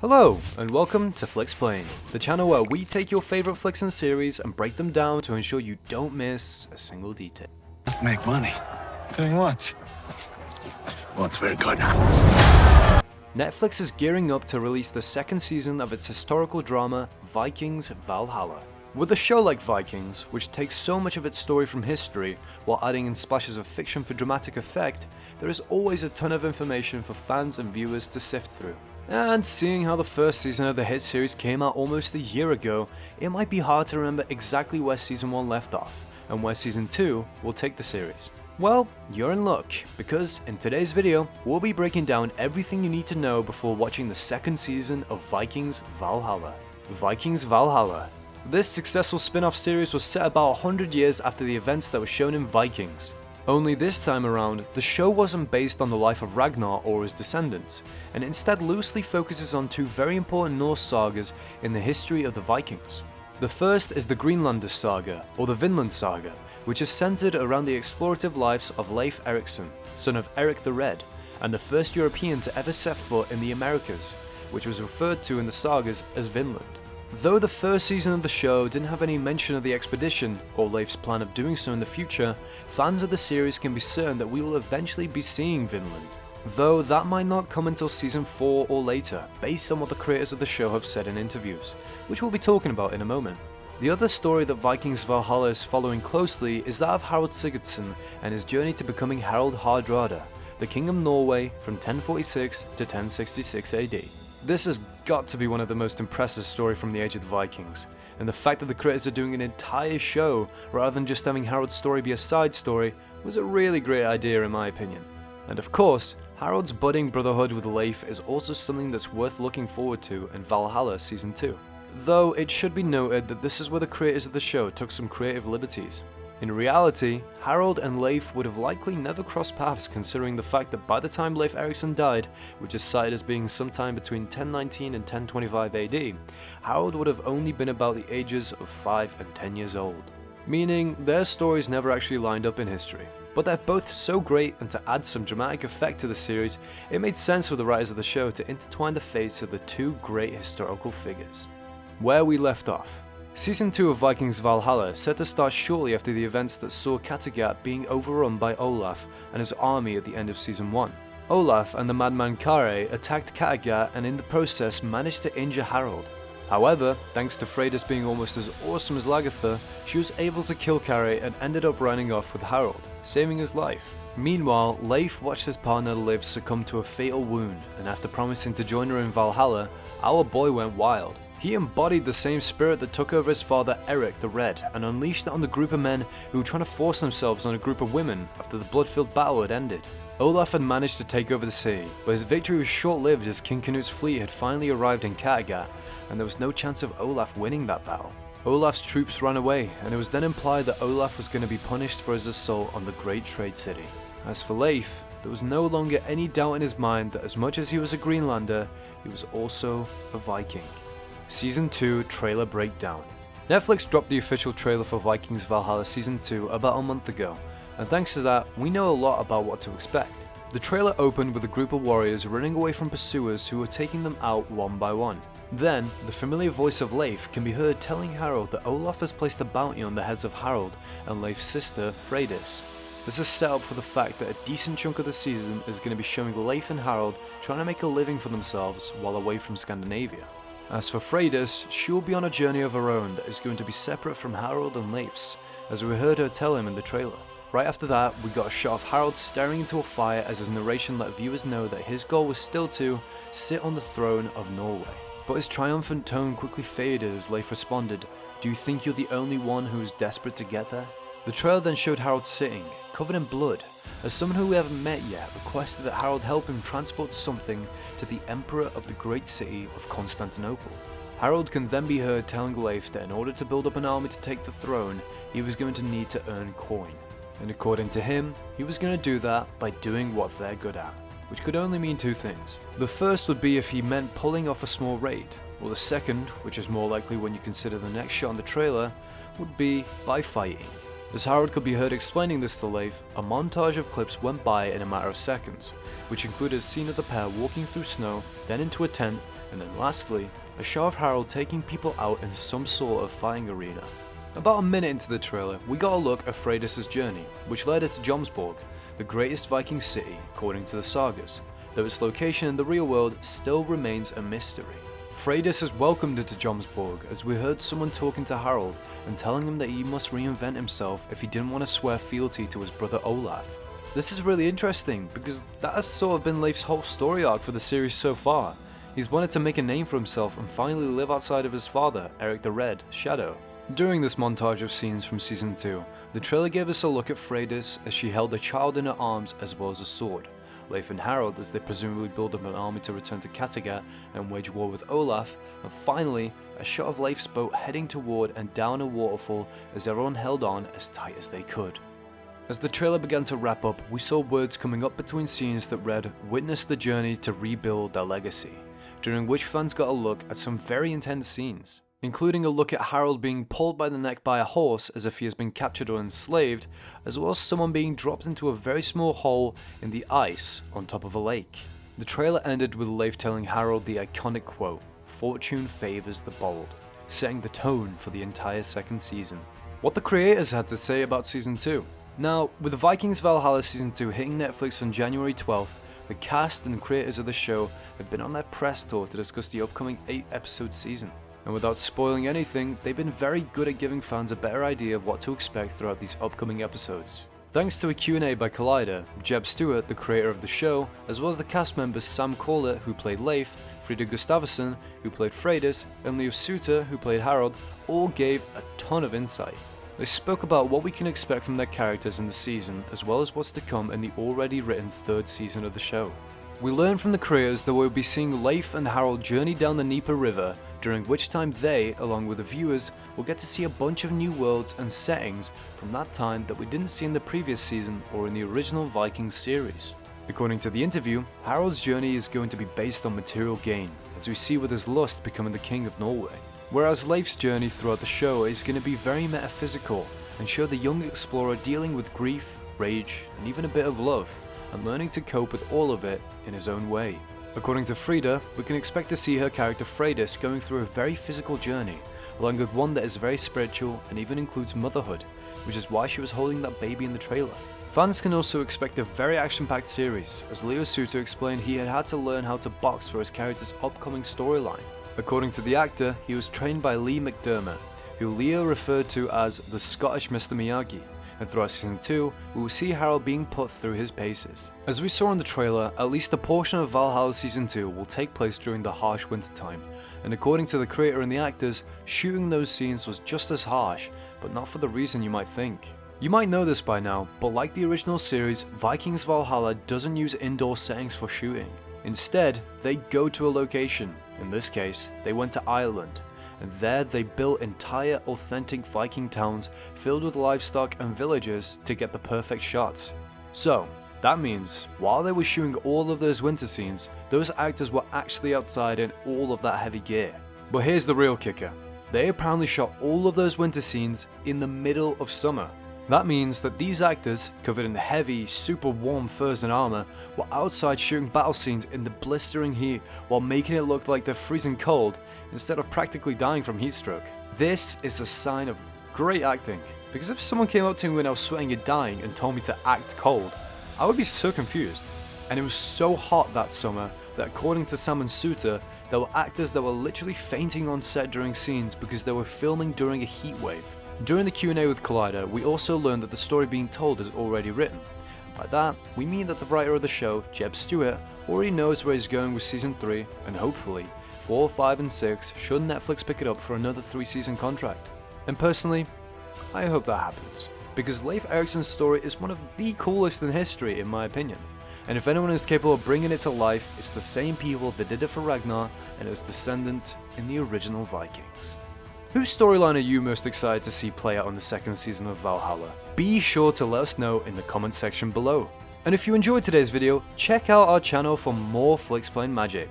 Hello, and welcome to Flixplain, the channel where we take your favorite flicks and series and break them down to ensure you don't miss a single detail. Let's make money. Doing what? What we're good at. Netflix is gearing up to release the second season of its historical drama, Vikings Valhalla. With a show like Vikings, which takes so much of its story from history while adding in splashes of fiction for dramatic effect, there is always a ton of information for fans and viewers to sift through. And seeing how the first season of the hit series came out almost a year ago, it might be hard to remember exactly where season 1 left off, and where season 2 will take the series. Well, you're in luck, because in today's video, we'll be breaking down everything you need to know before watching the second season of Vikings Valhalla. Vikings Valhalla. This successful spin-off series was set about 100 years after the events that were shown in Vikings. Only this time around, the show wasn't based on the life of Ragnar or his descendants, and instead loosely focuses on two very important Norse sagas in the history of the Vikings. The first is the Greenlander saga, or the Vinland saga, which is centered around the explorative lives of Leif Erikson, son of Eric the Red, and the first European to ever set foot in the Americas, which was referred to in the sagas as Vinland. Though the first season of the show didn't have any mention of the expedition, or Leif's plan of doing so in the future, fans of the series can be certain that we will eventually be seeing Vinland. Though that might not come until season 4 or later, based on what the creators of the show have said in interviews, which we'll be talking about in a moment. The other story that Vikings Valhalla is following closely is that of Harald Sigurdsson and his journey to becoming Harald Hardrada, the King of Norway from 1046 to 1066 AD. This has got to be one of the most impressive stories from the age of the Vikings, and the fact that the creators are doing an entire show rather than just having Harald's story be a side story was a really great idea in my opinion. And of course, Harald's budding brotherhood with Leif is also something that's worth looking forward to in Valhalla Season 2. Though it should be noted that this is where the creators of the show took some creative liberties. In reality, Harald and Leif would have likely never crossed paths considering the fact that by the time Leif Erikson died, which is cited as being sometime between 1019 and 1025 AD, Harald would have only been about the ages of 5 and 10 years old. Meaning their stories never actually lined up in history. But they're both so great, and to add some dramatic effect to the series, it made sense for the writers of the show to intertwine the fates of the two great historical figures. Where we left off. Season 2 of Vikings Valhalla is set to start shortly after the events that saw Kattegat being overrun by Olaf and his army at the end of Season 1. Olaf and the madman Kare attacked Kattegat and in the process managed to injure Harald. However, thanks to Freydis being almost as awesome as Lagertha, she was able to kill Kare and ended up running off with Harald, saving his life. Meanwhile, Leif watched his partner Liv succumb to a fatal wound, and after promising to join her in Valhalla, our boy went wild. He embodied the same spirit that took over his father Eric the Red and unleashed it on the group of men who were trying to force themselves on a group of women after the blood-filled battle had ended. Olaf had managed to take over the city, but his victory was short-lived as King Canute's fleet had finally arrived in Kattegat, and there was no chance of Olaf winning that battle. Olaf's troops ran away, and it was then implied that Olaf was going to be punished for his assault on the great trade city. As for Leif, there was no longer any doubt in his mind that as much as he was a Greenlander, he was also a Viking. Season 2 Trailer Breakdown. Netflix dropped the official trailer for Vikings Valhalla Season 2 about a month ago, and thanks to that, we know a lot about what to expect. The trailer opened with a group of warriors running away from pursuers who were taking them out one by one. Then, the familiar voice of Leif can be heard telling Harald that Olaf has placed a bounty on the heads of Harald and Leif's sister, Freydis. This is set up for the fact that a decent chunk of the season is going to be showing Leif and Harald trying to make a living for themselves while away from Scandinavia. As for Freydis, she will be on a journey of her own that is going to be separate from Harald and Leif's, as we heard her tell him in the trailer. Right after that, we got a shot of Harald staring into a fire as his narration let viewers know that his goal was still to sit on the throne of Norway. But his triumphant tone quickly faded as Leif responded, "Do you think you're the only one who is desperate to get there?" The trailer then showed Harald sitting, covered in blood, as someone who we haven't met yet requested that Harald help him transport something to the Emperor of the great city of Constantinople. Harald can then be heard telling Leif that in order to build up an army to take the throne, he was going to need to earn coin. And according to him, he was going to do that by doing what they're good at, which could only mean two things. The first would be if he meant pulling off a small raid, or the second, which is more likely when you consider the next shot in the trailer, would be by fighting. As Harald could be heard explaining this to Leif, a montage of clips went by in a matter of seconds, which included a scene of the pair walking through snow, then into a tent, And then lastly, a shot of Harold taking people out into some sort of fighting arena. About a minute into the trailer, we got a look at Freydis' journey, which led her to Jomsborg, the greatest Viking city according to the sagas, though its location in the real world still remains a mystery. Freydis has welcomed her to Jomsborg as we heard someone talking to Harold and telling him that he must reinvent himself if he didn't want to swear fealty to his brother Olaf. This is really interesting because that has sort of been Leif's whole story arc for the series so far. He's wanted to make a name for himself and finally live outside of his father, Eric the Red, Shadow. During this montage of scenes from Season 2, the trailer gave us a look at Freydis as she held a child in her arms as well as a sword, Leif and Harold as they presumably build up an army to return to Kattegat and wage war with Olaf, and finally, a shot of Leif's boat heading toward and down a waterfall as everyone held on as tight as they could. As the trailer began to wrap up, we saw words coming up between scenes that read, "Witness the journey to rebuild their legacy," during which fans got a look at some very intense scenes, including a look at Harold being pulled by the neck by a horse as if he has been captured or enslaved, as well as someone being dropped into a very small hole in the ice on top of a lake. The trailer ended with Leif telling Harold the iconic quote, "Fortune favors the bold," setting the tone for the entire second season. What the creators had to say about Season 2. Now, with Vikings Valhalla Season 2 hitting Netflix on January 12th, the cast and creators of the show have been on their press tour to discuss the upcoming 8-episode season. And without spoiling anything, they've been very good at giving fans a better idea of what to expect throughout these upcoming episodes. Thanks to a Q&A by Collider, Jeb Stewart, the creator of the show, as well as the cast members Sam Corlett, who played Leif, Frida Gustafsson, who played Freydis, and Leo Suter, who played Harold, all gave a ton of insight. They spoke about what we can expect from their characters in the season, as well as what's to come in the already written third season of the show. We learned from the creators that we'll be seeing Leif and Harold journey down the Dnieper River, during which time they, along with the viewers, will get to see a bunch of new worlds and settings from that time that we didn't see in the previous season or in the original Vikings series. According to the interview, Harold's journey is going to be based on material gain, as we see with his lust becoming the king of Norway. Whereas Leif's journey throughout the show is going to be very metaphysical and show the young explorer dealing with grief, rage, and even a bit of love, and learning to cope with all of it in his own way. According to Frida, we can expect to see her character Freydis going through a very physical journey, along with one that is very spiritual and even includes motherhood, which is why she was holding that baby in the trailer. Fans can also expect a very action-packed series, as Leo Suter explained he had to learn how to box for his character's upcoming storyline. According to the actor, he was trained by Lee McDermott, who Leo referred to as the Scottish Mr. Miyagi, and throughout Season 2, we will see Harold being put through his paces. As we saw in the trailer, at least a portion of Valhalla Season 2 will take place during the harsh winter time, and according to the creator and the actors, shooting those scenes was just as harsh, but not for the reason you might think. You might know this by now, but like the original series, Vikings Valhalla doesn't use indoor settings for shooting. Instead, they go to a location. In this case, they went to Ireland, and there they built entire authentic Viking towns filled with livestock and villagers to get the perfect shots. So, that means, while they were shooting all of those winter scenes, those actors were actually outside in all of that heavy gear. But here's the real kicker. They apparently shot all of those winter scenes in the middle of summer. That means that these actors, covered in heavy, super warm furs and armor, were outside shooting battle scenes in the blistering heat while making it look like they're freezing cold instead of practically dying from heat stroke. This is a sign of great acting, because if someone came up to me when I was sweating and dying and told me to act cold, I would be so confused. And it was so hot that summer that according to Sam and Suter, there were actors that were literally fainting on set during scenes because they were filming during a heat wave. During the Q&A with Collider, we also learned that the story being told is already written. By that, we mean that the writer of the show, Jeb Stewart, already knows where he's going with Season 3, and hopefully, 4, 5, and 6 should Netflix pick it up for another 3-season contract. And personally, I hope that happens, because Leif Erikson's story is one of the coolest in history in my opinion. And if anyone is capable of bringing it to life, it's the same people that did it for Ragnar and his descendant in the original Vikings. Whose storyline are you most excited to see play out on the second season of Valhalla? Be sure to let us know in the comment section below. And if you enjoyed today's video, check out our channel for more Flixplain magic.